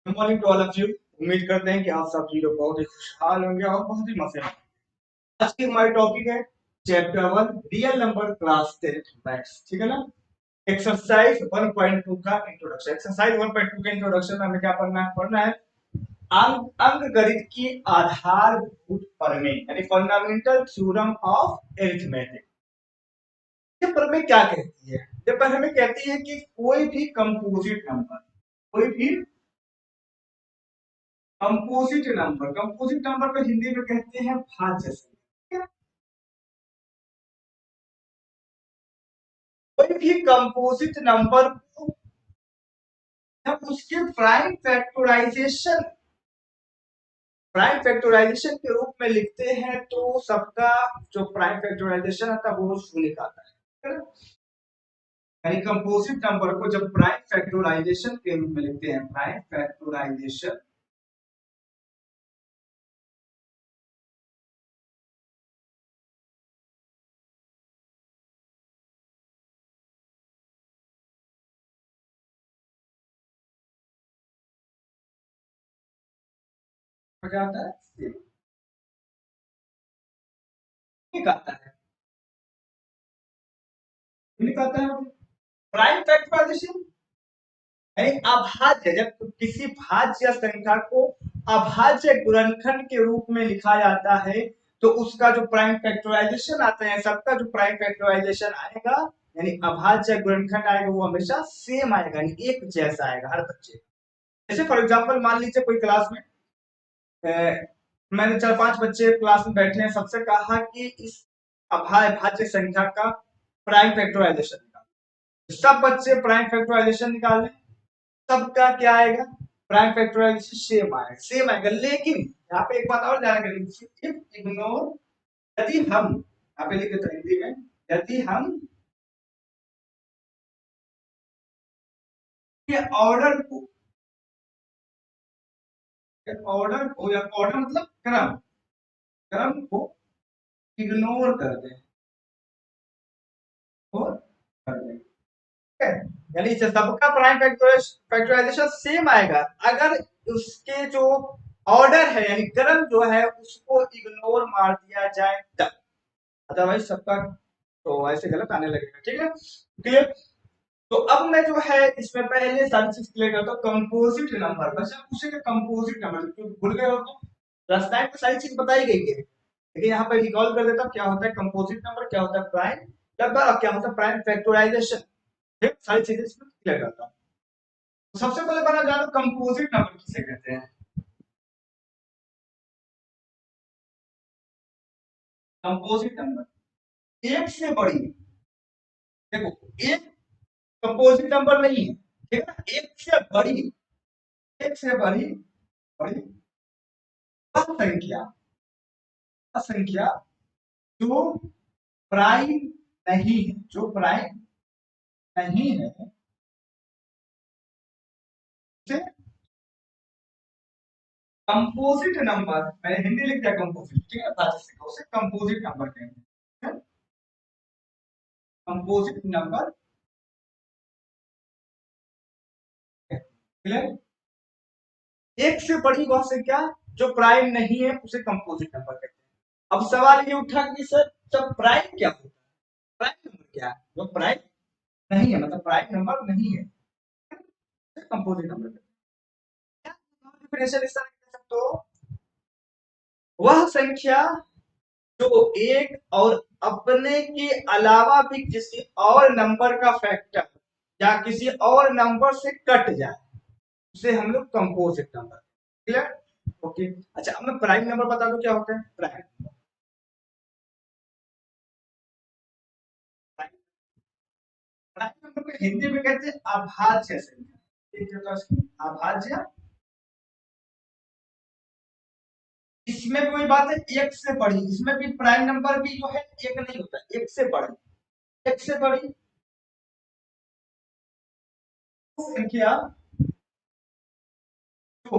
Good morning to all of you. उम्मीद करते हैं कि आप सब लोग बहुत ही खुशहाल होंगे और बहुत ही मजे में। आज की हमारी टॉपिक है chapter 1 real number class 10 maths. ठीक है ना। एक्सरसाइज 1.2 का इंट्रोडक्शन। एक्सरसाइज 1.2 के इंट्रोडक्शन में हमें क्या पढ़ना है अंक गणित की आधारभूत प्रमेय यानी फंडामेंटल थ्योरम ऑफ अरिथमेटिक। ये प्रमेय क्या कहती है? ये प्रमेय कहती है कि कोई भी कंपोजिट नंबर को हिंदी में कहते हैं भाज्य संख्या। कोई भी कंपोजिट नंबर को जब उसके प्राइम फैक्टराइजेशन के रूप में लिखते हैं तो सबका जो प्राइम फैक्टराइजेशन आता है वो शून्य का आता है ना? यानी कंपोजिट नंबर को जब प्राइम फैक्टराइजेशन के रूप में लिखते हैं, प्राइम फैक्टराइजेशन क्या आता है? शून्य का आता है। शून्य का आता है प्राइम फैक्टराइजेशन यानी अभाज्य। जब किसी भाज्य संख्या को अभाज्य गुणनखंड के रूप में लिखा जाता है तो उसका जो प्राइम फैक्टराइजेशन आता है, सबका जो प्राइम फैक्टराइजेशन आएगा यानी अभाज्य गुणनखंड आएगा वो हमेशा सेम आएगा, यानी एक जैसा आएगा हर बच्चे। जैसे फॉर एग्जांपल मान लीजिए कोई क्लास में मैंने 4-5 बच्चे क्लास में बैठे हैं, सबसे कहा कि इस अभाज्य संख्या का प्राइम फैक्टराइजेशन निकालो। सब बच्चे प्राइम फैक्टराइजेशन निकाल लें, सबका क्या आएगा? प्राइम फैक्टराइजेशन सेम आएगा। लेकिन यहाँ पे एक बात और ध्यान रखें, इफ इग्नोर, यदि हम यहाँ पे लिखे तो हिंदी में, यदि हम ये ऑर्डर या ऑर्डर मतलब क्रम, क्रम को इग्नोर कर दें और कर दें, ठीक है? यानी सबका प्राइम फैक्टराइजेशन सेम आएगा अगर उसके जो ऑर्डर है यानी क्रम जो है उसको इग्नोर मार दिया जाए तब। अदरवाइज सबका तो ऐसे गलत आने लगेगा। ठीक है, क्लियर? तो अब मैं जो है इसमें पहले सारी चीज क्लियर करता हूँ। कंपोजिट नंबर बच्चे पूछेंगे, कंपोजिट नंबर क्योंकि भूल गए हो तो लास्ट टाइम तो सारी चीज बताई गई है, लेकिन यहाँ पे रिकॉल कर देता हूँ क्या होता है कंपोजिट नंबर, क्या होता है प्राइम नंबर और क्या होता है प्राइम फैक्टराइजेशन। ठीक, सारी चीजें इसमें क्लियर करता हूँ। तो सबसे पहले बना जाना कंपोजिट नंबर किसे कहते हैं। कंपोजिट नंबर एक से बड़ी, देखो एक कंपोजिट नंबर नहीं है, ठीक है ना? एक से बड़ी वह संख्या जो प्राइम नहीं है उसे कंपोजिट नंबर, मैंने हिंदी लिख दिया कंपोजिट, ठीक है, उसे कंपोजिट नंबर कहते हैं। Composite number, clear? एक से बड़ी वह संख्या जो प्राइम नहीं है उसे कंपोजिट नंबर कहते हैं। अब सवाल ये उठा कि सर जब प्राइम क्या होता है, प्राइम नंबर क्या है? जो प्राइम नहीं है मतलब प्राइम नंबर नहीं है कंपोजिट नंबर कहते हैं। डिफिनेशन इस तरह कह सकते हो, वह संख्या जो एक और अपने के अलावा भी किसी और नंबर का फैक्टर या किसी और नंबर से कट जाए उसे हम लोग कंपोजिट नंबर। क्लियर? ओके। अच्छा अब मैं प्राइम नंबर बता दूं क्या होता है। प्राइम नंबर को हिंदी में कहते हैं अभाज्य संख्या। एक होता है इसकी अभाज्य। इसमें कोई बात है एक से बड़ी, इसमें भी प्राइम नंबर भी जो है एक नहीं होता, एक से बड़ी। एक से बड़ी संख्या जो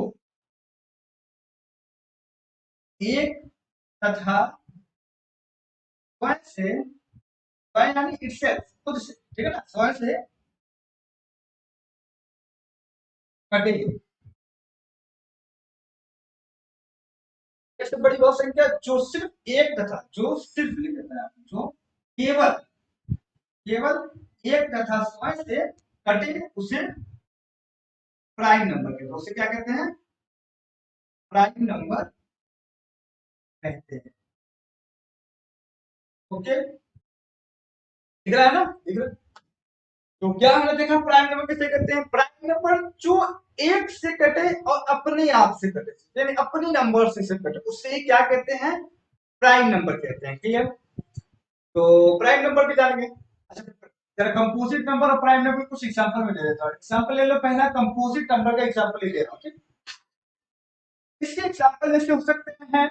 एक तथा स्वयं से, स्वयं यानी itself, खुद से, ठीक है ना, स्वयं से कटे, से बड़ी वह संख्या जो सिर्फ एक तथा जो सिर्फ लिख देता है, जो केवल केवल एक तथा स्वयं से कटे उसे प्राइम नंबर कहते हैं। उसे क्या कहते हैं? प्राइम नंबर कहते हैं। ओके, दिख रहा है ना? दिख रहा है? तो क्या हमने देखा प्राइम नंबर किसे कहते हैं? प्राइम नंबर जो एक से कटे और अपने आप से कटे, यानी अपनी नंबर से कटे, उससे क्या कहते हैं? प्राइम नंबर कहते हैं। क्लियर? तो प्राइम नंबर भी जानेंगे। अच्छा, जरा कंपोजिट नंबर और प्राइम नंबर कुछ एग्जांपल में दे देता हूं। एग्जांपल ले लो, पहला कंपोजिट नंबर का एग्जांपल ले रहा हूं। ठीक, इसके एग्जांपल जैसे हो सकते हैं,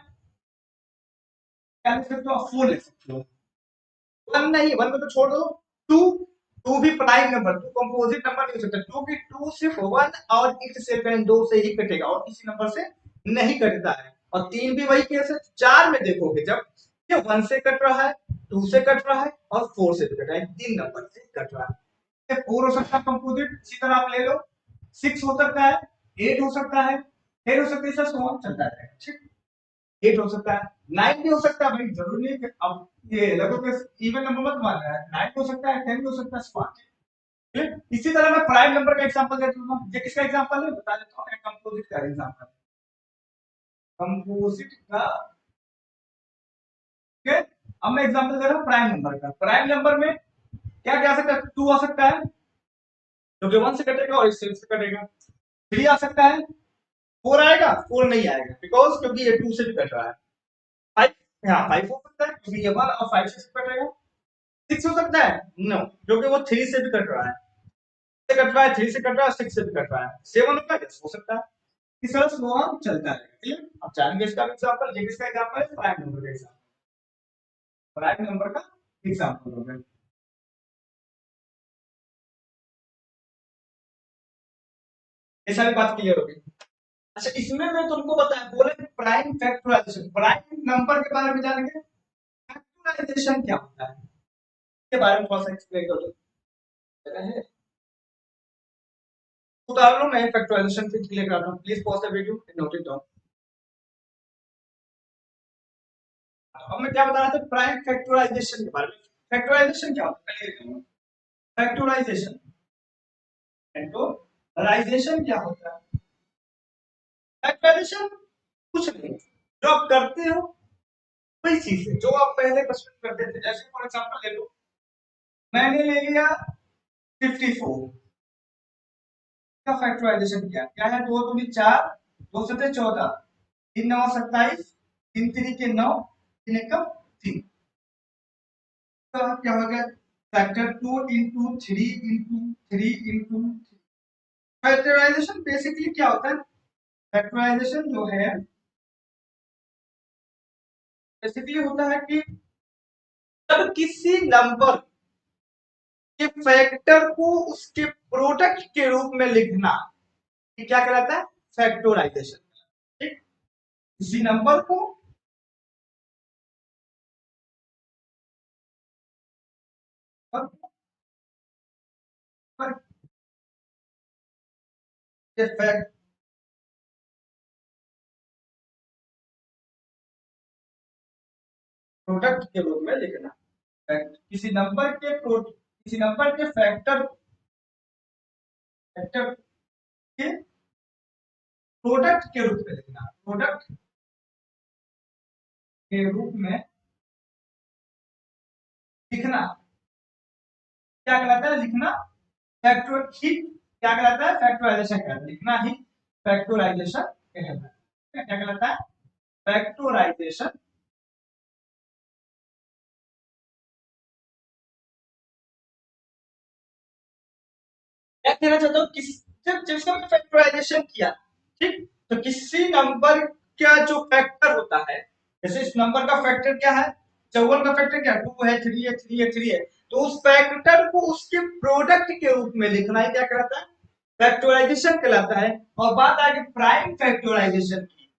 क्या लिख सकते हो? 4 लिख सकते हो। 1 नहीं, 1 को तो छोड़ दो। 2, 2 भी प्राइम नंबर, 2 कंपोजिट नंबर नहीं हो सकता। 2 की 2 सिर्फ 1 और इट से 2 से ही कटेगा और किसी नंबर से नहीं कटता है। और 3 भी वही केस है। 4 में देखोगे जब ये 1 से कट रहा है, 2 से कट रहा है और 4 से भी कट रहा है, 3 नंबर से कट रहा है। 4 हो सकता है कंपोजिट, इसी तरह आप ले लो। 6 हो सकता है, 8 हो सकता है, 10 हो सकता है, ऐसा सो चलता है। ठीक, 8 हो सकता है, 9 भी हो सकता है। भाई जरूरी नहीं कि अब ये लगभग इवन नंबर मत मान रहा है। 9 हो सकता है, 10 हो सकता है, 5। इसी तरह मैं प्राइम नंबर का एग्जांपल दे दूंगा। ये किसका एग्जांपल है बता देता हूं, कंपोजिट का एग्जांपल। कंपोजिट का, ठीक है। अब मैं एग्जांपल दे रहा हूं प्राइम नंबर का। प्राइम नंबर में क्या क्या आ सकता है? 2 आ सकता है, जो कि 1 से कटेगा और इससे कटेगा। 3 आ सकता है, 4 आएगा, 4 नहीं आएगा बिकॉज क्योंकि ये 2 से भी कट रहा है। 5, हाँ 5 हो सकता है क्योंकि ये 1 और 5 से कटेगा। 6 हो सकता है, नो, क्योंकि वो 3 से भी कट रहा है, से कट रहा है, 3 से कट रहा है, 6 से भी कट रहा है। 7 होगा, हो सकता है। इस तरह से वो हम चलता है। क्लियर? अब जानेंगे इसका एग्जांपल। ये किसका एग्जांपल है? प्राइम नंबर का एग्जांपल। प्राइम नंबर का एग्जांपल हो गया। ये सारी बात क्लियर होगी। अच्छा, इसमें मैं तुमको बताया बोले प्राइम फैक्टराइजेशन, प्राइम नंबर के बारे में जानेंगे। फैक्टराइजेशन क्या होता है के बारे में थोड़ा सा एक्सप्लेन कर दो। उदाहरणों में फैक्टराइजेशन से क्लियर कराता हूं। Please pause the video and note it down. अब मैं क्या बता रहा था प्राइम फैक्टराइजेशन के बारे में। फैक्टराइजेशन क्या होता है? फैक्टराइजेशन, फैक्टराइजेशन क्या होता है? फैक्टराइजेशन कुछ नहीं, जो आप करते हो वही चीज है जो आप पहले बचपन में करते थे। जैसे फॉर एग्जांपल ले लो, मैंने ले लिया 54 का फैक्टराइजेशन किया। क्या है? 2 दूनी 4, 2 सते 14, 3 9 27, 3 3 के 9, 3 1 3। तो क्या हो गया? Factor 2 into 3 into 3 into. Factorisation basically क्या होता है? फैक्टराइजेशन जो है बेसिकली होता है कि जब किसी नंबर के फैक्टर को उसके प्रोडक्ट के रूप में लिखना, ये क्या कहलाता है? फैक्टराइजेशन। ठीक, किसी नंबर को फैक्ट प्रोडक्ट के रूप में लिखना। किसी नंबर के फैक्टर फैक्टर के प्रोडक्ट के रूप में लिखना, प्रोडक्ट के रूप में लिखना क्या कहलाता है? लिखना फैक्टर ही क्या कहलाता है? फैक्टराइजेशन कहलाता है। लिखना ही फैक्टराइजेशन कहलाता है। क्या कहलाता है? फैक्टराइजेशन। क्या कहना चाहता हूँ, किस जब जिसका फैक्टराइजेशन किया, ठीक, तो किसी नंबर का जो फैक्टर होता है, जैसे इस नंबर का फैक्टर क्या है? 54 का फैक्टर क्या? 2 है, 3 है, 3 है, 3 है। तो उस फैक्टर को उसके प्रोडक्ट के रूप में लिखना ही क्या कहलाता है? फैक्टराइजेशन कहलाता है। और बात आगे प्राइम फैक्टराइजेशन की,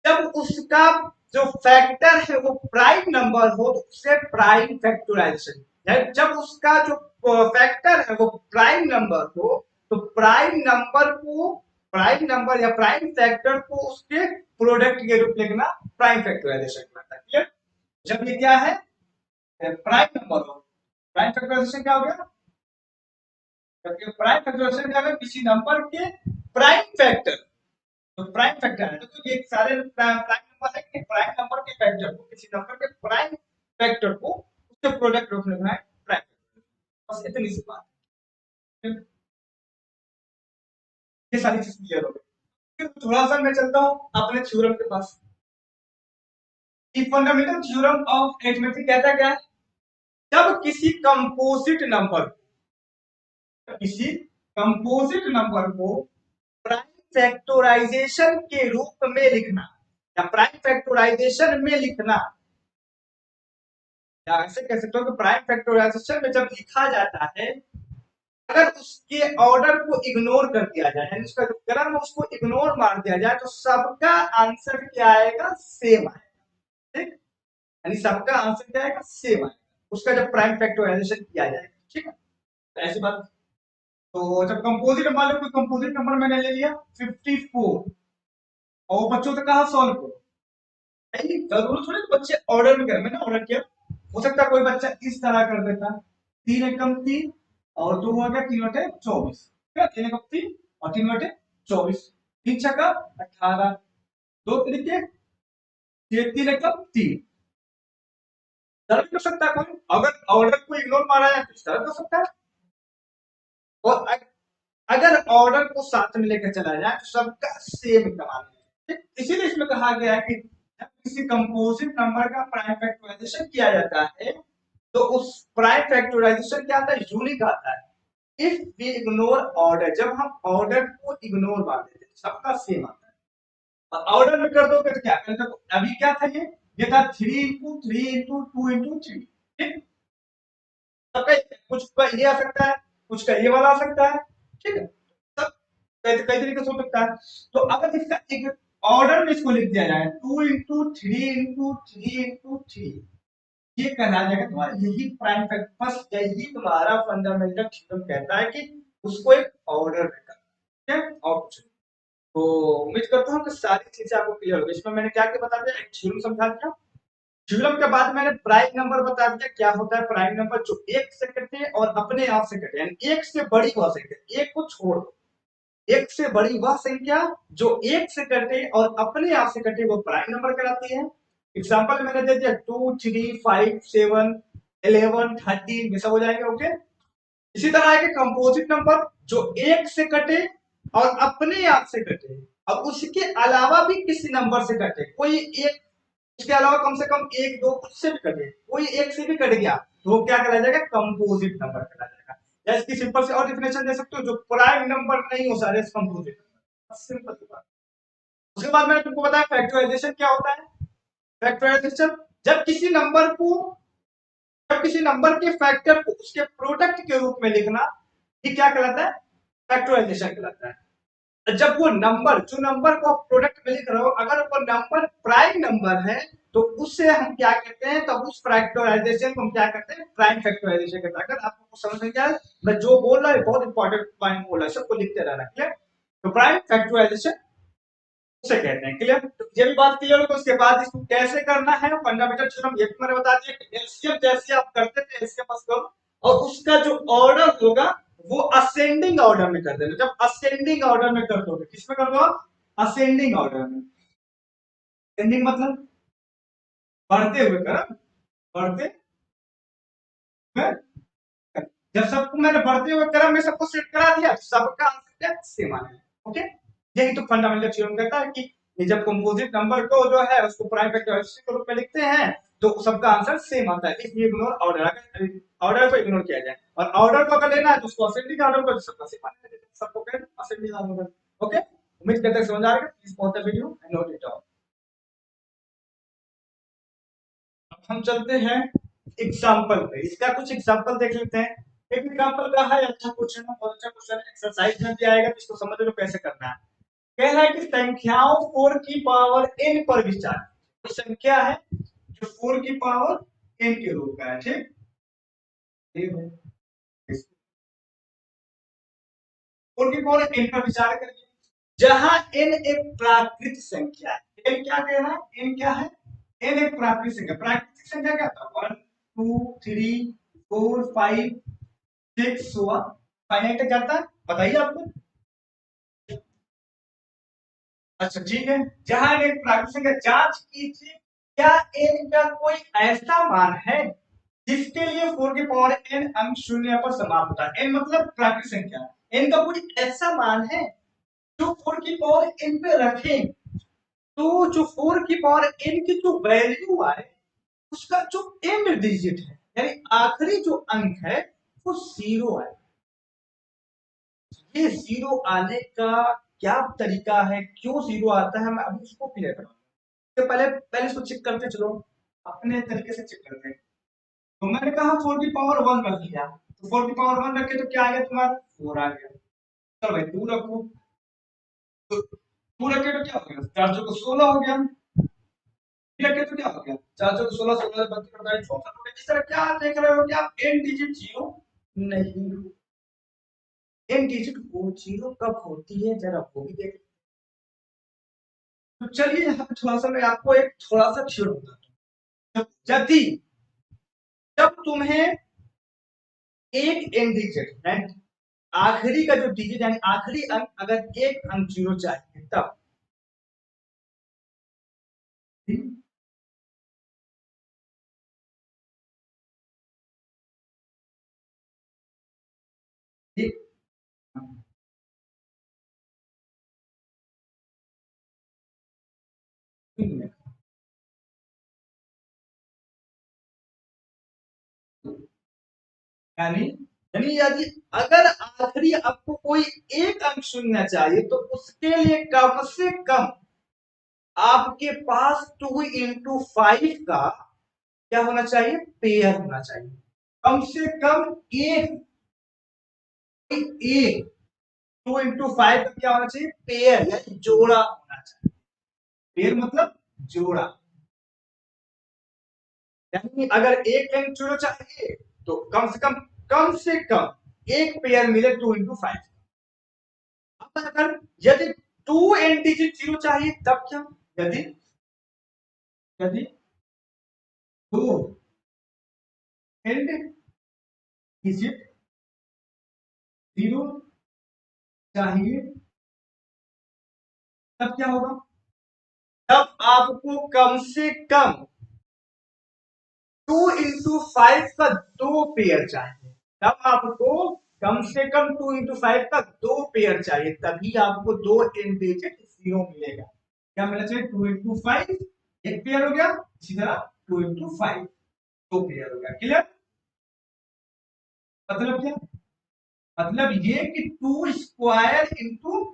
जब उसका जो फैक्टर है वो प्राइम नंबर हो तो उसे प्राइम फैक्टराइजेशन है। जब उसका जो फैक्टर है वो प्राइम नंबर हो तो प्राइम नंबर को प्राइम नंबर या प्राइम फैक्टर को उसके प्रोडक्ट के रूप में लिखना प्राइम फैक्टराइजेशन कहलाता है। क्लियर? जब ये क्या है प्राइम नंबर हो, प्राइम फैक्टराइजेशन क्या हो गया? जबकि प्राइम फैक्टराइजेशन क्या है? किसी नंबर के प्राइम फैक्टर, तो प्राइम फैक्टर है तो ये सारे प्राइम नंबर है कि प्राइम नंबर के फैक्टर को, किसी नंबर के प्राइम फैक्टर को उसके प्रोडक्ट रूप में लिखना है प्राइम फैक्टर। बस इतनी सी बात है। ये सारी चीज क्लियर हो गई। फिर थोड़ा सा मैं चलता हूँ अपने थ्योरम के पास। फंडामेंटल थ्योरम ऑफ अरिथमेटिक कहता क्या है? जब किसी कंपोजिट नंबर, किसी कंपोजिट नंबर को प्राइम फैक्टराइजेशन के रूप में लिखना या प्राइम फैक्टराइजेशन में लिखना, या ऐसे कह सकते हो कि प्राइम फैक्टराइजेशन में जब लिखा जाता है, अगर उसके ऑर्डर को इग्नोर कर दिया जाए, यानी उसका जो क्रम है उसको इग्नोर मार दिया जाए, तो सबका आंसर क्या आएगा? सेम आएगा। ठीक, यानी सबका आंसर क्या आएगा? सेम आएगा, उसका जब प्राइम फैक्टराइजेशन किया जाएगा। ठीक है, तो ऐसी बात। तो जब कंपोजिट, मान लो कोई कंपोजिट नंबर मैंने ले लिया 54 और बच्चों से कहा सॉल्व करो, जरूर थोड़ी बच्चे ऑर्डर में कर, मैंने ऑर्डर किया, हो सकता है कोई बच्चा इस तरह कर देता, 3 एकम 3 और 2 हो गया 3 बटे 24, ठीक है, 3 एकम 3 और 3 बटे 24, 3 छक्का 18, 2 तरीके 3 एकम 3, तरह कर सकता है कोई, अगर ऑर्डर को इग्नोर मारा जाए तो इस तरह कर सकता है। और अगर ऑर्डर को साथ में लेकर चला जाए तो सबका सेम कमान है। इसीलिए इसमें कहा गया है कि जब किसी कंपोजिट नंबर का प्राइम फैक्टराइजेशन किया जाता है तो उस प्राइम फैक्टराइजेशन क्या आता है? यूनिक आता है। इफ वी इग्नोर ऑर्डर, जब हम ऑर्डर को इग्नोर मार देते हैं सबका सेम आता है। और ऑर्डर में कर दोगे तो क्या करें? तो अभी क्या था, ये था 3 × 3 × 2 × 3, ठीक, सबका कुछ का ये आ सकता है, कुछ का ये वाला आ सकता है, ठीक है, सब कई तरीके से हो सकता है। तो अगर इसका एक ऑर्डर में इसको लिख दिया जाए 2 × 3 × 3 × 3, ये कहना जाएगा तुम्हारा यही प्राइम फैक्टर, फर्स्ट यही तुम्हारा फंडामेंटल थ्योरम कहता है कि उसको एक ऑर्डर में करना, ठीक है, और कुछ नहीं। तो उम्मीद करता हूँ कि सारी चीजें आपको क्लियर हो गई। इसमें मैंने क्या क्या बता दिया, एक थ्योरम समझा दिया, थ्योरम के बाद मैंने प्राइम नंबर बता दिया क्या होता है। प्राइम नंबर जो एक से कटे और अपने आप से कटे, यानी एक से बड़ी वह संख्या, एक को छोड़ दो, एक से बड़ी वह संख्या जो एक से कटे और अपने आप से कटे वो प्राइम नंबर कहलाती है। एग्जांपल मैंने दे दिया 2 3 5 7 11 13 ये सब हो जाएंगे। ओके, इसी तरह है कि कंपोजिट नंबर जो एक से कटे और अपने आप से कटे और उसके अलावा भी किसी नंबर से कटे, कोई एक, उसके अलावा कम से कम एक दो उससे भी कटे, कोई एक से भी कट गया तो वो क्या कहला जाएगा? कंपोजिट नंबर कहला जाएगा। या इसकी सिंपल से और डेफिनेशन दे सकते हो, जो प्राइम नंबर नहीं हो सारे कंपोजिट नंबर, सिंपल सी बात। उसके बाद मैंने तुमको बताया फैक्टराइजेशन क्या होता है। फैक्टराइजेशन जब किसी नंबर को, जब किसी नंबर के फैक्टर को उसके प्रोडक्ट के रूप में लिखना, ये क्या कहलाता है? फैक्टराइजेशन कहलाता है। जब वो नंबर, जो नंबर को आप प्रोडक्ट में लिख रहे हो, अगर वो नंबर प्राइम नंबर है तो उससे हम क्या कहते हैं? तब उस फैक्टराइजेशन को हम क्या करते हैं? प्राइम फैक्टराइजेशन कहते हैं। अगर आपको समझ में क्या है, मैं जो बोल रहा है बहुत इंपॉर्टेंट पॉइंट बोल रहा है, सबको लिखते रहना। क्लियर? तो प्राइम फैक्टराइजेशन उसे कहते हैं। क्लियर? तो ये भी बात क्लियर हो, तो उसके बाद इसको कैसे करना है फंडामेंटल थ्योरम ये भी मैंने बता दिया कि एलसीएम जैसे आप करते थे एलसीएम बस करो, और उसका जो ऑर्डर होगा वो असेंडिंग ऑर्डर में कर देना। जब असेंडिंग ऑर्डर में कर दोगे, किसमें कर दो आप? असेंडिंग ऑर्डर में। असेंडिंग मतलब बढ़ते हुए क्रम, बढ़ते हुए, जब सबको मैंने बढ़ते हुए क्रम में सबको सेट करा दिया तो सबका आंसर क्या? सेम आएगा। ओके, यही तो फंडामेंटल थ्योरम कहता है कि ये जब कंपोजिट नंबर को जो है उसको प्राइम फैक्टर के रूप में लिखते हैं तो सबका आंसर सेम आता है। इफ यू इग्नोर ऑर्डर, अगर ऑर्डर को इग्नोर किया जाए और ऑर्डर को अगर लेना है तो उसको असेंडिंग ऑर्डर को, सबका सेम आने देते हैं, सबको कहते हैं असेंडिंग ऑर्डर। ओके, उम्मीद करते हैं समझ आ गया। Please pause the video and note it down. अब हम चलते हैं एग्जाम्पल पे, इसका कुछ एग्जाम्पल देख लेते हैं। एक एग्जाम्पल का है, अच्छा क्वेश्चन है, बहुत अच्छा क्वेश्चन है, एक्सरसाइज में भी आएगा तो इसको समझ लो कैसे करना है। कह रहा है कि संख्याओं 4 की पावर n पर विचार, तो संख्या है जो 4 की पावर n के रूप का है। ठीक, 4 की पावर n पर विचार करिए। जहां n एक प्राकृत संख्या है। n क्या कहना है? n क्या है? n एक प्राकृत संख्या। प्राकृतिक संख्या क्या था? 1 2 3 4 5 6 हुआ फाइनाइट तक जाता है। बताइए आपको। अच्छा ठीक है, जहां n एक प्राकृत संख्या, जांच कीजिए क्या n का कोई ऐसा मान है जिसके लिए 4 की पावर n अंक शून्य पर समाप्त होता है। n मतलब प्राकृत संख्या। n का कोई ऐसा मान है जो 4 की पावर n पे रखे, तो जो 4 की पावर n की जो वैल्यू आए उसका जो एंड डिजिट है, यानी आखिरी जो अंक है, वो जीरो है। ये जीरो आने का क्या तरीका है, क्यों जीरो आता है, मैं अभी उसको क्लियर करूंगा। तो पहले पहले इसको चेक करते चलो, अपने तरीके से चेक करते हैं। तो मैंने कहा 4 की पावर 1 रख लिया, तो 4 की पावर 1 रखे तो क्या आ गया तुम्हारा? 4 आ गया। चलो भाई 2 रखो, तो 2 रखे तो क्या हो गया? 4 चौको 16 हो गया। 3 रखे तो क्या हो गया? 4 चौको 16, 16 32 48 64 हो गया। इस तरह क्या देख रहे हो कि आप एन डिजिट जीरो नहीं, एन डिजिट वो जीरो कब होती है जरा वो भी देख। तो चलिए यहाँ पे थोड़ा सा मैं आपको एक थोड़ा सा थ्योरी बताता हूँ। यदि जब तुम्हें एक एन डिजिट है, आखिरी का जो डिजिट यानी आखिरी अंक अगर एक अंक जीरो चाहिए तब, ठीक, यानी यानी यदि अगर आखिरी आपको कोई एक अंक शून्य चाहिए तो उसके लिए कम से कम आपके पास 2 into 5 का क्या होना चाहिए? पेयर होना चाहिए। कम से कम एक एक 2 into 5 का क्या होना चाहिए? पेयर यानी जोड़ा होना चाहिए। पेयर मतलब जोड़ा। यानी अगर एक एन जोड़ा चाहिए तो कम से कम एक पेयर मिले 2 into 5। अब अगर यदि 2 n डिजिट जीरो चाहिए तब क्या? यदि यदि 2 n डिजिट जीरो चाहिए तब क्या होगा? तब आपको कम से कम 2 into 5 का दो पेयर चाहिए। तब आपको कम से कम 2 into 5 का दो पेयर चाहिए, तभी आपको 2 n डिजिट जीरो मिलेगा। क्या मिलना चाहिए? 2 into 5 एक पेयर हो गया, इसी तरह 2 into 5 दो पेयर हो गया। क्लियर? मतलब क्या? मतलब ये कि 2 स्क्वायर into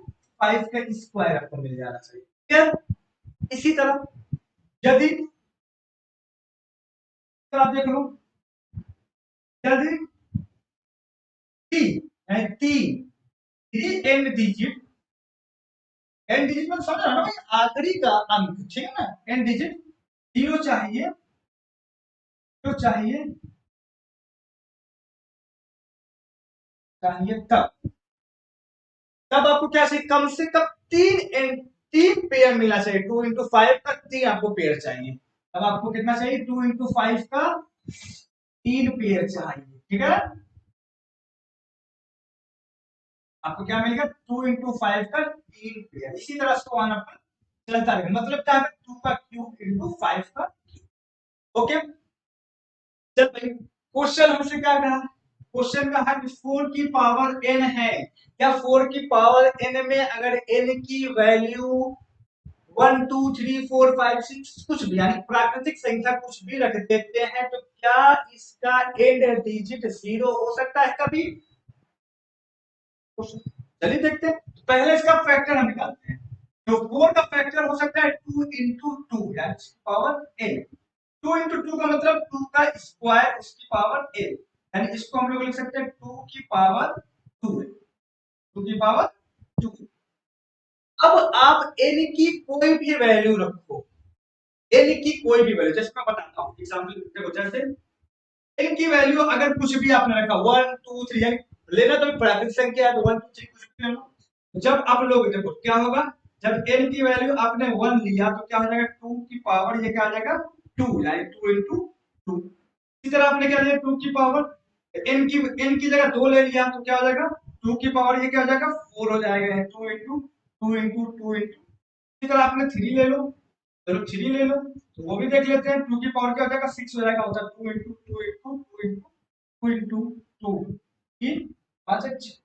5 का स्क्वायर आपको मिल जाना चाहिए। क्लियर? इसी तरह यदि तो आप देख लो, यदि तीन तीन थ्री एन डिजिट में समझ रहा ना भाई, आखिरी का अंक, ठीक है ना? एन डिजिट जीरो चाहिए, जो चाहिए चाहिए तब तब आपको क्या चाहिए? कम से कम तीन पेयर मिलना चाहिए। 2 into 5 का तीन आपको पेयर चाहिए। अब आपको कितना चाहिए? 2 into 5 का तीन पेयर चाहिए। ठीक है, आपको क्या मिलेगा? 2 into 5 का तीन पेयर। इसी तरह से वन अपन चलता रहेगा। मतलब क्या है? 2 का क्यूब into 5 का। ओके, चल भाई, क्वेश्चन हमसे क्या कहा? क्वेश्चन कहा कि 4 की पावर n है। क्या 4 की पावर n में अगर n की वैल्यू 1 2 3 4 5 6 कुछ भी यानी प्राकृतिक संख्या कुछ भी रख देते हैं तो क्या इसका एंड डिजिट जीरो हो सकता है कभी? चलिए देखते हैं। तो पहले इसका फैक्टर हम निकालते हैं। तो 4 का फैक्टर हो सकता है 2 into 2 यानी पावर n। 2 into 2 का मतलब 2 का स्क्वायर उसकी पावर n, यानी इसको हम लोग लिख सकते हैं 2 की पावर 2, 2 की पावर 2। अब आप n की कोई भी वैल्यू रखो, n की कोई भी वैल्यू, जैसे मैं बताता हूँ एग्जांपल देखो, जैसे n की वैल्यू अगर कुछ भी आपने रखा 1 2 3, यानी लेना तो प्राकृतिक संख्या है तो 1 2 3 कुछ भी ले लो। जब आप लोग देखो क्या होगा, जब n की वैल्यू आपने 1 लिया तो क्या हो जाएगा, 2 की पावर ये क्या आ जाएगा 2, यानी 2 इंटू 2। इसी तरह आपने क्या लिया 2 की पावर n की जगह 2 ले लिया तो क्या हो जाएगा 2 की पावर ये क्या हो जाएगा 4 हो जाएगा, 2 इंटू 2 इंटू 2 इंटू। इसी तरह आपने 3 ले लो, चलो 3 ले लो तो वो भी देख लेते हैं, 2 की पावर क्या हो जाएगा 6 हो जाएगा, होता है 2 इंटू 2 इंटू 2 इंटू 2 इंटू 2 3 5 6।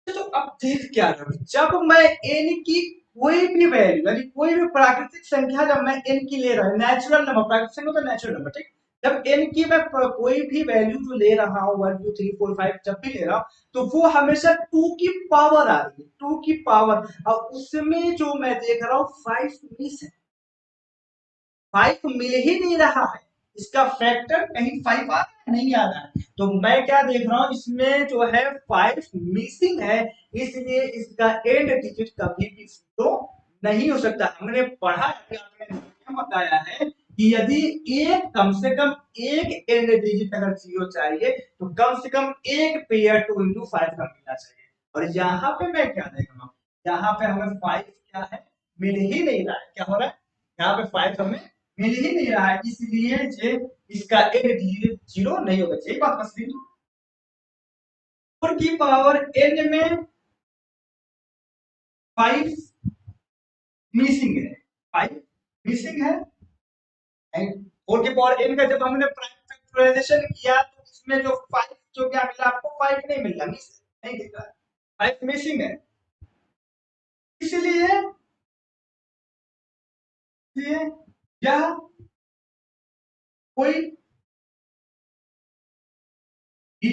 तो अब देख क्या रहा हूं, जब मैं n की कोई भी वैल्यू यानी कोई भी प्राकृतिक संख्या जब मैं n की ले रहा हूं, नेचुरल नंबर, प्राकृतिक संख्या तो नेचुरल नंबर, ठीक। जब n की मैं कोई भी वैल्यू जो ले रहा हूं 1 2 3 4 5 जब भी ले रहा हूं तो वो हमेशा 2 की पावर आ रही है, 2 की पावर। और उसमें जो मैं देख रहा हूं 5 मिस है, 5 मिल ही नहीं रहा है, इसका फैक्टर कहीं 5 आ रहा है नहीं आ रहा है, तो मैं क्या देख रहा हूं इसमें जो है 5 मिसिंग है, इसलिए इसका एंड डिजिट कभी भी जीरो नहीं हो सकता। हमने पढ़ा है, आपने बताया है कि यदि एक कम से कम एक एंड डिजिट अगर जीरो चाहिए तो कम से कम एक पेयर 2 इंटू 5 का मिलना चाहिए। और यहाँ पे मैं क्या देख रहा हूँ, यहाँ पे हमें 5 क्या है मिल ही नहीं रहा है, क्या हो रहा है यहाँ पे 5 हमें मिल ही नहीं रहा है, इसलिए जे इसका एक डिजिट जीरो नहीं होगा, यही बात बस। 4 की पावर n में 5 मिसिंग है, 5 मिसिंग है। 4 की पावर n का जब हमने प्राइम फैक्टराइजेशन किया तो इसमें जो 5 जो क्या मिला आपको 5 नहीं मिला, मिस नहीं दिख रहा है, 5 मिसिंग है। इसलिए इसलिए यह कोई भी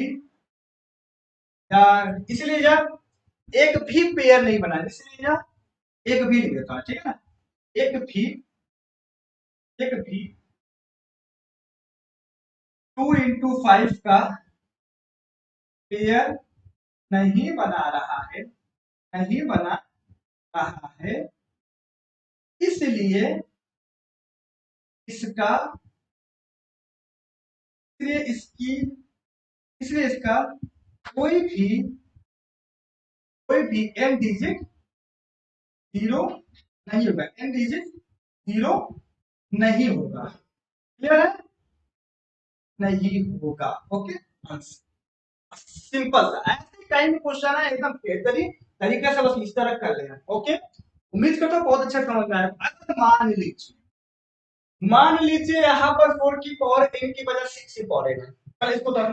इसलिए यह एक भी पेयर नहीं बना, इसलिए यह एक भी लिख देता हूं, ठीक है ना, एक भी, एक भी 2 इंटू 5 का पेयर नहीं बना रहा है, नहीं बना रहा है, इसलिए इसका, इसलिए इसकी, इसलिए इसका कोई भी, कोई भी n डिजिट जीरो नहीं होगा, n डिजिट जीरो नहीं होगा, क्लियर है, नहीं होगा। ओके, सिंपल सा ऐसे टाइम में क्वेश्चन है, एकदम बेहतरीन तरीके से बस इस तरह कर लेना। ओके, उम्मीद करता हूँ बहुत अच्छा समझ में आया। अगर मान लीजिए यहाँ पर 4 की पावर n की बजाय 6 की पावर n है, पहले इसको तो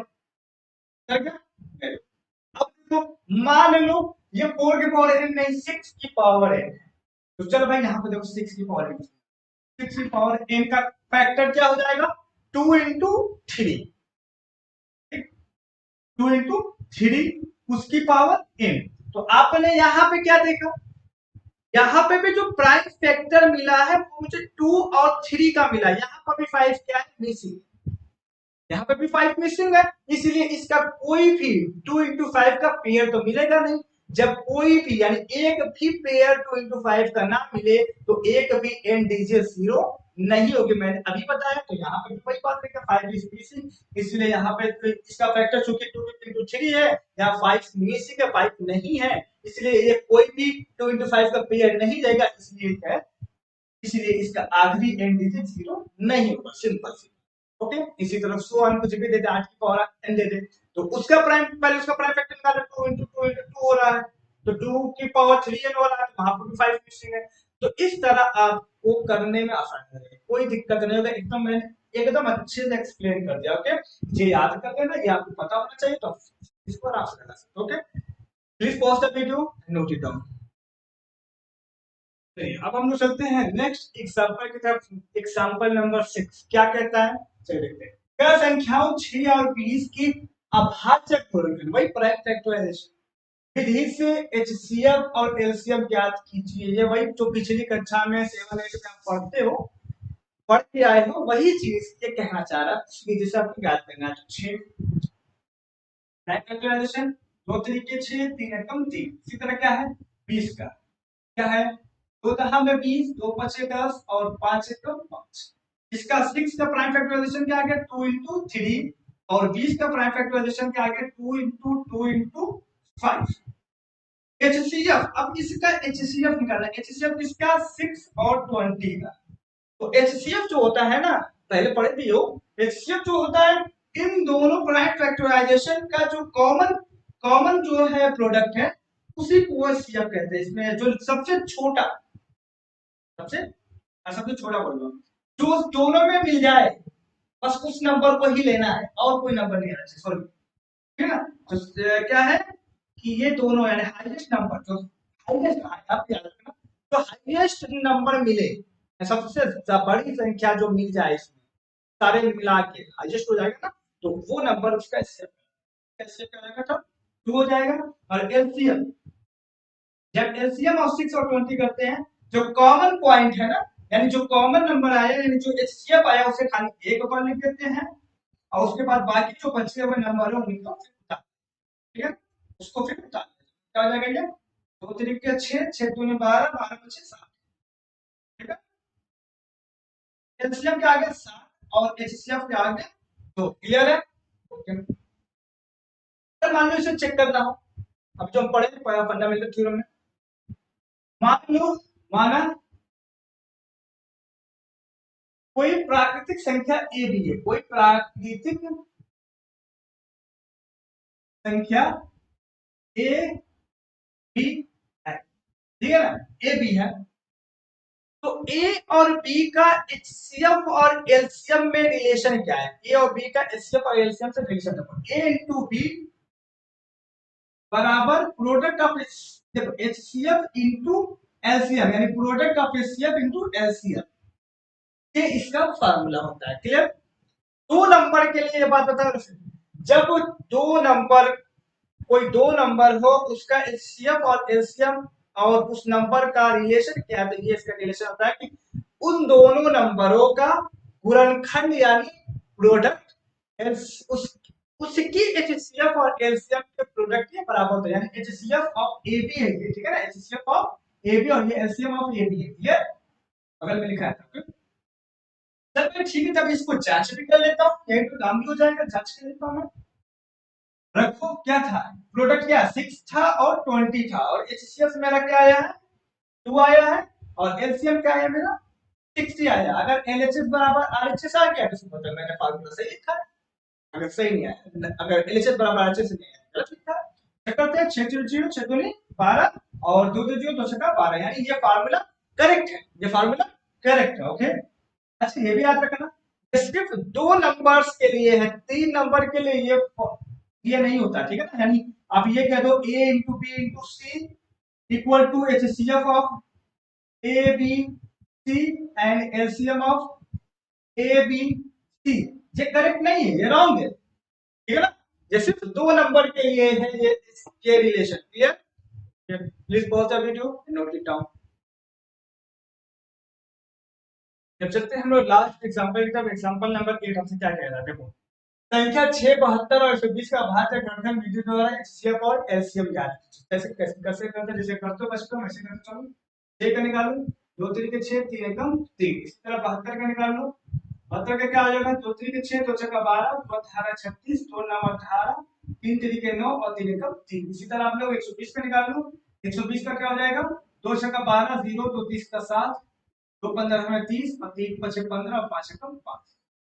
कर गया। अब देखो, मान लो ये 4 की पावर n नहीं 6 की पावर n है, तो चलो भाई यहाँ पे देखो 6 की पावर n, 6 की पावर n का फैक्टर क्या हो जाएगा 2 इंटू 3, 2 इंटू 3 उसकी पावर n। तो आपने यहाँ पे क्या देखा, यहाँ पे भी जो प्राइम फैक्टर मिला है वो मुझे 2 और 3 का मिला, यहाँ पर भी 5 क्या है मिसिंग, यहाँ पे भी 5 मिसिंग है, इसलिए इसका कोई भी 2 इंटू 5 का पेयर तो मिलेगा नहीं। जब कोई भी यानी एक भी पेयर 2 इंटू 5 का ना मिले तो एक भी एन डिजिट जीरो नहीं होगी, मैंने अभी बताया। तो यहाँ पे भी वही बात है, 5 इज मिसिंग, इसलिए यहाँ पे तो इसका फैक्टर चूंकि 2 इंटू 3 है, यहाँ 5 मिसिंग है, 5 नहीं है, इसलिए ये कोई भी 2 इंटू 5 का पेयर नहीं जाएगा, इसलिए है, इसलिए इसका आखिरी एन डिजिट जीरो नहीं होगा, सिंपल सी। ओके, इसी तरह सो ऑन कुछ भी दे दे 8 की पावर n दे दे तो उसका प्राइम, पहले उसका प्राइम फैक्टर निकालो, 2 इंटू 2 इंटू 2 हो रहा है, तो 2 की पावर 3n हो रहा है, तो वहां पर भी 5 मिसिंग है। तो इस तरह आपको करने में आसानी रहेगी, कोई दिक्कत नहीं होगा, एकदम मैंने एकदम अच्छे से एक्सप्लेन कर दिया। ओके, ये याद कर लेना, ये आपको पता होना चाहिए, तो इसको आराम से करना सकते। Okay, please pause the video, note it down. अब हम लोग चलते हैं नेक्स्ट एग्जांपल की तरफ, एग्जांपल नंबर 6 क्या कहता है, चलिए देखते हैं। क्या संख्याओं 6 और 20 की अभाज्य गुणनखंड, वही प्राइम फैक्टराइजेशन विधि से एचसीएफ और एलसीएम ज्ञात कीजिए, ये वही जो पिछली कक्षा में 7 8 में आप पढ़ते हो, पढ़ के आए हो, वही चीज ये कहना चाह रहा है, इस विधि से आपको ज्ञात करना है। 6 प्राइम फैक्टराइजेशन, दो तरीके 6 3 एकम 3, इसी तरह क्या है 20 का, क्या है दो दहा में 20, दो पचे 10 और 5 एकम 5। इसका 6 का प्राइम फैक्टराइजेशन क्या आ गया 2 इंटू 3, और 20 का प्राइम फैक्टराइजेशन क्या आ गया 2 इंटू 2 इंटू 5। HCF, अब इसका HCF निकालना है। HCF किसका? 6 और 20 का। तो HCF जो होता है ना, पहले पढ़े भी हो, HCF जो होता है इन दोनों प्राइम फैक्टराइजेशन का जो कॉमन कॉमन जो है प्रोडक्ट है, उसी को HCF कहते हैं। इसमें जो सबसे छोटा, सबसे सबसे छोटा बोल रहा हूं, जो दोनों में मिल जाए, बस उस नंबर को ही लेना है और कोई नंबर नहीं आना चाहिए, सॉरी, ठीक है ना। तो क्या है कि ये दोनों यानी हाईएस्ट नंबर, जो हाईएस्ट, आप याद रखना, तो हाईएस्ट नंबर मिले, सबसे बड़ी संख्या जो मिल जाए इसमें, सारे मिला के हाईएस्ट हो जाएगा ना, तो वो नंबर उसका कैसे करेगा, तब टू हो जाएगा। और एलसीएम, जब एलसीएम और 6 और 20 करते हैं, जो कॉमन पॉइंट है ना, यानी जो कॉमन नंबर आया, यानी जो एचसीएफ आया, उसे खाली एक बार लिख देते हैं, और उसके बाद बाकी जो बचे हुए नंबर है उनको फिर उतार, ठीक है, उसको फिर उतार, क्या हो जाएगा ये, दो तरीके 6, 6 दूनी 12, 12 बचे 7, ठीक है। एलसीएम के आगे 7 और एचसीएफ के आगे 2, क्लियर है। ओके, मान लो इसे चेक करना हो, अब जो हम पढ़े फंडामेंटल थ्योरम में, मान लो, माना कोई प्राकृतिक संख्या ए बी है, कोई प्राकृतिक संख्या ए बी है, ठीक है ना, ए बी है, तो ए और बी का एचसीएफ और एलसीएम में रिलेशन क्या है? ए और बी का एचसीएफ और एलसीएम से रिलेशन देखो, ए इंटू बी बराबर product of HCF into LCM, यानी product of HCF into LCM, ये इसका फार्मूला होता है, क्लियर। दो नंबर के लिए ये बात बता, जब दो नंबर, कोई दो नंबर हो, उसका एचसीएफ और एलसीएम और उस नंबर का रिलेशन क्या है, तो ये इसका रिलेशन होता है कि उन दोनों नंबरों का गुणनखंड यानी प्रोडक्ट उस उसकी एचसीएफ और एलसीएम के प्रोडक्ट के बराबर होता है, यानी एचसीएफ ऑफ एबी है ये, ठीक है ना, एचसीएफ ऑफ एबी और ये एलसीएम ऑफ एबी है, क्लियर, बगल में लिखा है था। चल मैं ठीक है, तब इसको जांच भी कर लेता हूँ, यही तो काम भी हो जाएगा, जांच कर लेता हूँ मैं। रखो क्या था, प्रोडक्ट क्या 6 था और 20 था, और एचसीएफ मेरा क्या आया है, 2 आया है, और एलसीएम क्या आया मेरा 60 आया। अगर एलएचएस बराबर आरएचएस आ गया तो मतलब मैंने फार्मूला सही लिखा है, अगर सही नहीं आया, अगर एलएचएस बराबर आरएचएस नहीं आया गलत लिखा है। चेक करते हैं, 6 0 6 2 12 और 2 2 0 2 6 12, यानी ये फार्मूला करेक्ट है, ये फार्मूला करेक्ट है, ओके। अच्छा ये भी याद रखना, सिर्फ दो नंबर्स के लिए है, तीन नंबर के लिए ये नहीं होता, ठीक है ना, यानी आप ये कह दो a into B into C equal to HCF of A B C and LCM of A B C, ये करेक्ट नहीं है, ये रॉन्ग है, ठीक है ना। ये सिर्फ दो नंबर के लिए है, ये relation, clear. Please pause the video and note it down. जब चलते हैं हम लोग लास्ट एग्जांपल की तरफ, एग्जांपल नंबर 8 हमसे क्या कह रहा है, देखो, संख्या 6, 72 और 120 का भाज्य गणन विधि द्वारा एचसीएफ और एलसीएम ज्ञात कैसे कैसे कैसे करते हैं, जैसे करते हो बचपन में, वैसे करते चलो। 6 का निकालो, 2 तरीके 6, 3 एकम 3, इसी तरह 72 का निकाल लो, 72 का क्या हो जाएगा, 2 तरीके 6, 2 छक्का 12, 2 18 36, 2 9 18, 3 तरीके 9 और 3 एकम 3, इसी तरह आप लोग 120 का निकाल लो, 120 का क्या हो जाएगा, 2 छक्का 12 0, 2 30 का 7, 2 15 में 30 और 3 5 15 और 5 एकम 5,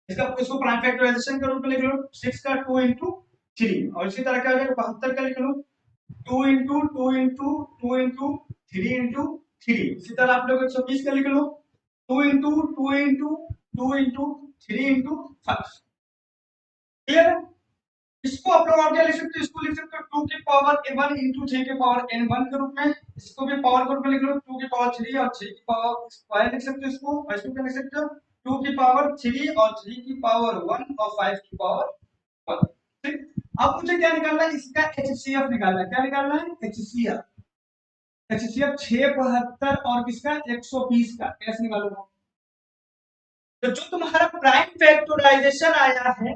इसका इसको प्राइम फैक्टराइजेशन के रूप में लिख लो, 6 का 2 इंटू 3, और इसी तरह क्या हो जाएगा 72 का लिख लो, 2 इंटू 2 इंटू 2 इंटू 3 इंटू 3, इसी तरह आप लोग 120 का लिख लो, 2 into 2 into 2 into 3 into 5, clear है। इसको आप लोग और क्या लिख सकते हो, इसको लिख सकते हो 2 की पावर n1 इंटू 3 की पावर n1 के रूप में, इसको भी पावर के रूप में लिख लो, 2 की पावर 3 और 3 की पावर स्क्वायर लिख सकते हो, इसको इसको क्या लिख सकते हो, 2 की पावर 3 और 3 की पावर 1 और 5 की पावर 1, ठीक। अब मुझे क्या निकालना है, इसका एचसीएफ निकालना है, क्या निकालना है, एचसीएफ, एचसीएफ 6 72 और किसका 120 का, कैसे निकालूंगा, तो जो तुम्हारा प्राइम फैक्टराइजेशन आया है,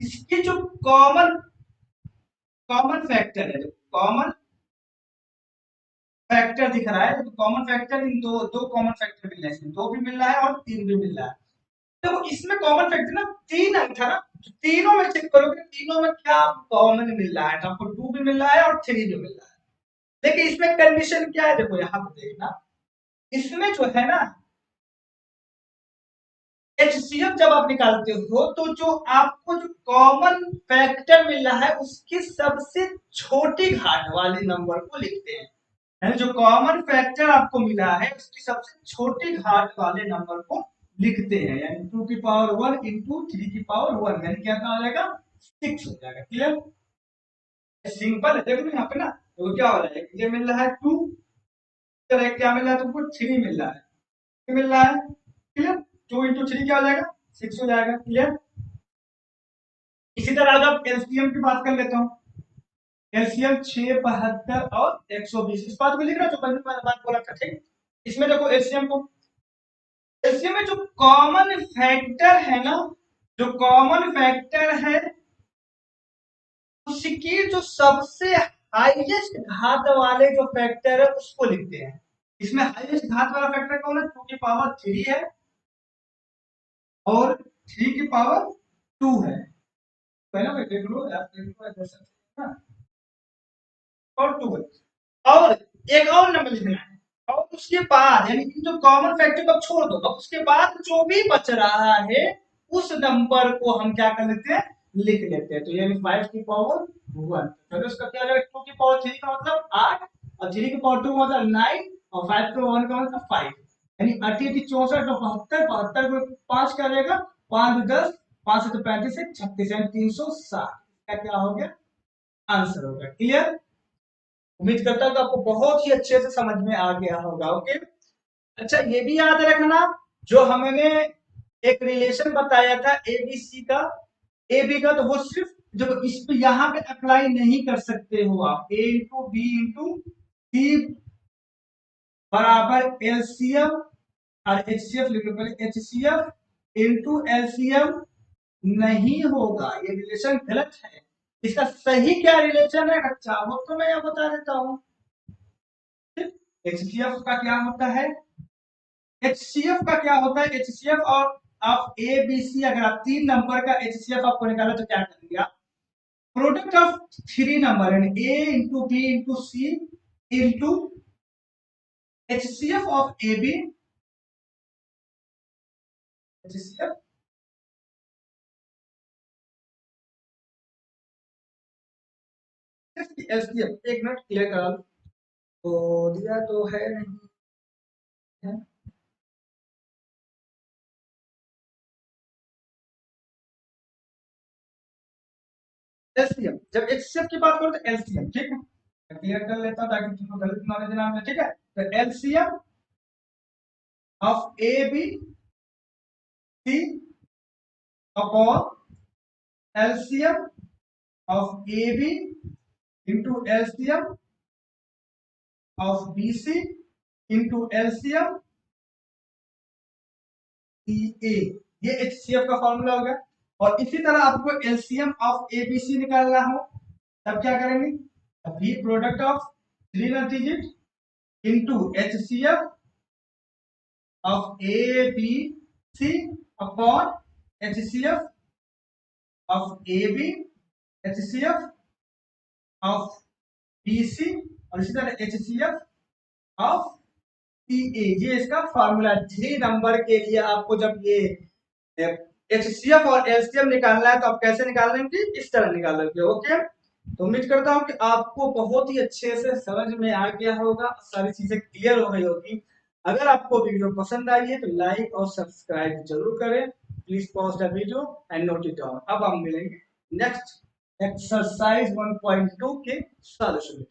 इसकी जो कॉमन कॉमन फैक्टर है, जो कॉमन फैक्टर दिख रहा है, तो कॉमन फैक्टर इन दो दो कॉमन फैक्टर मिल रहा है, इसमें 2 भी मिल रहा है और 3 भी मिल रहा है, तो इसमें कॉमन फैक्टर ना 3 अंक था ना, तो तीनों में चेक करोगे तीनों में क्या कॉमन मिल रहा है, तो आपको 2 भी मिल रहा है और 3 भी मिल रहा है, लेकिन इसमें कंडीशन क्या है, देखो यहाँ पे देखना, इसमें जो है ना एचसीएफ जब आप निकालते हो तो जो आपको जो कॉमन फैक्टर मिल रहा है उसकी सबसे छोटी घात वाले नंबर को लिखते हैं, यानी जो कॉमन फैक्टर आपको मिला है उसकी सबसे छोटी घात वाले नंबर को लिखते हैं, यानी 2 की पावर 1 इंटू 3 की पावर 1, यानी क्या आ जाएगा 6 हो जाएगा। क्लियर, सिंपल है। देखो यहाँ पे ना तो क्या हो रहा है, ये मिल रहा है 2, क्या मिल रहा है तुमको 3 मिल रहा है, मिल रहा है। क्लियर, 2 इंटू 3 क्या हो जाएगा 6 हो जाएगा। क्लियर, इसी तरह अगर एलसीएम की बात कर लेता हूँ, एलसीएम 6, 72 और 120, इस बात को लिख रहा जो पहले मैंने बात बोला था, ठीक। इसमें देखो एलसीएम को, एलसीएम में जो कॉमन फैक्टर है ना, जो कॉमन फैक्टर है उसकी जो सबसे हाईएस्ट घात वाले जो फैक्टर है उसको लिखते हैं। इसमें हाईएस्ट घात वाला फैक्टर कौन है, 2 की पावर 3 है और 3 की पावर 2 है। पहले मैं देख लो यार, देख लो ऐसा ना, और 2 है, और एक और नंबर लिखना है, और उसके बाद यानी कि जो कॉमन फैक्टर को छोड़ दो, अब उसके बाद जो भी बच रहा है उस नंबर को हम क्या कर लेते हैं, लिख लेते हैं। तो यानी 5 की पावर 1, तो इसका क्या हो जाएगा, 2 की पावर 3 का मतलब 8 और 3 की पावर 2 का मतलब 9 और 5 की पावर 1 का मतलब 5, यानी 88 64 72 72 को 5 क्या रहेगा, 5 10 5 से तो 35 से 36 यानी 360 का क्या हो गया, आंसर होगा। क्लियर, उम्मीद करता हूँ कि आपको बहुत ही अच्छे से समझ में आ गया होगा। ओके, अच्छा ये भी याद रखना, जो हमने एक रिलेशन बताया था एबीसी का, ए बी का, तो वो सिर्फ जो इस पे यहाँ पे अप्लाई नहीं कर सकते हो आप, ए इंटू बी इंटू सी बराबर एलसीएम और एचसीएफ लिख लो पहले, एचसीएफ इंटू एलसीएम नहीं होगा, ये रिलेशन गलत है। इसका सही क्या रिलेशन है, अगर चाहो तो मैं यहाँ बता देता हूँ। एचसीएफ का क्या होता है, एचसीएफ का क्या होता है, एचसीएफ और ऑफ ए बी सी, अगर आप 3 नंबर का एचसीएफ आपको निकाला तो क्या करेंगे आप, प्रोडक्ट ऑफ 3 नंबर यानी A into B into C into HCF of A B, HCF HCF, एक मिनट क्लियर करा लो, तो दिया तो है नहीं है, एलसीएम जब एचसीएफ की बात करो तो एलसीएम, ठीक है, क्लियर कर लेता हूं ताकि तुमको गलत नॉलेज ना मिले, ठीक है। तो LCM of A B C upon LCM of A B into LCM of B C into LCM C A, ये एचसीएफ का फॉर्मूला हो गया। और इसी तरह आपको LCM of A B C निकालना हो तब क्या करेंगे, अभी product of 3 digit into HCF of A B C upon HCF of A B HCF of B C और इसी तरह एचसीएफ ऑफ सी ए, ये इसका फॉर्मूला। 3 नंबर के लिए आपको जब ये एचसीएफ और एलसीएम निकालना है तो आप कैसे निकाल लेंगे, इस तरह निकाल लेंगे। ओके, तो उम्मीद करता हूँ कि आपको बहुत ही अच्छे से समझ में आ गया होगा, सारी चीजें क्लियर हो गई होगी। अगर आपको वीडियो पसंद आई है तो लाइक और सब्सक्राइब जरूर करें। Please pause the video and note it down. अब हम मिलेंगे नेक्स्ट एक्सरसाइज 1.2 के सॉल्यूशन में।